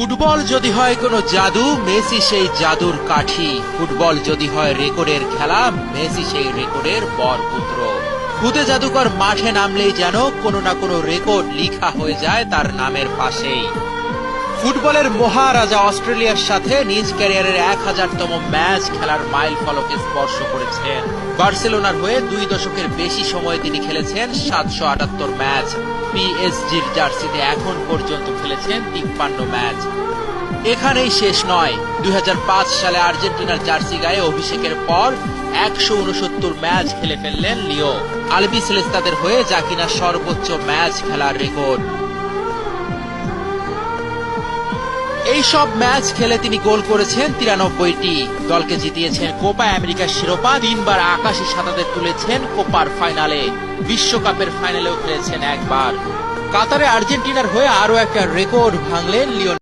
Football যদি হয় কোনো জাদু, মেসি সেই জাদুর কাঠি। ফুটবল যদি হয় রেকর্ডের খেলা, মেসি সেই রেকর্ডের বরপুত্র। খুদে জাদুকর মাঠে নামলেই যেন কোনো না কোনো রেকর্ড লিখা হয়ে যায় তার নামের পাশেই। ফুটবলের মহারাজা অস্ট্রেলিয়ার সাথে নিজ ক্যারিয়ারের 1000তম ম্যাচ খেলার মাইল ফলকে স্পর্শ করেছেন। বার্সেলোনার হয়ে 2 দশকের বেশি সময় তিনি খেলেছেন 778 ম্যাচ। পিএসজির জার্সিতে এখন পর্যন্ত খেলেছেন 53 ম্যাচ। এখানেই শেষ নয়, 2005 সালে আর্জেন্টিনার জার্সি গায়ে অভিষেকের পর 169 ম্যাচ খেলে ফেললেন লিও। আলবিসেলেস্তাদের হয়ে যা কিনা সর্বোচ্চ ম্যাচ খেলার রেকর্ড। এই সব ম্যাচ খেলে তিনি গোল করেছেন 93টি, দলকে জিতিয়েছেন কোপা আমেরিকার শিরোপা, 3 বার আকাশী সাঁতারে তুলেছেন কোপার ফাইনালে, বিশ্বকাপের ফাইনালেও খেলেছেন একবার। কাতারে আর্জেন্টিনার হয়ে আরো একটা রেকর্ড ভাঙলেন লিওনেল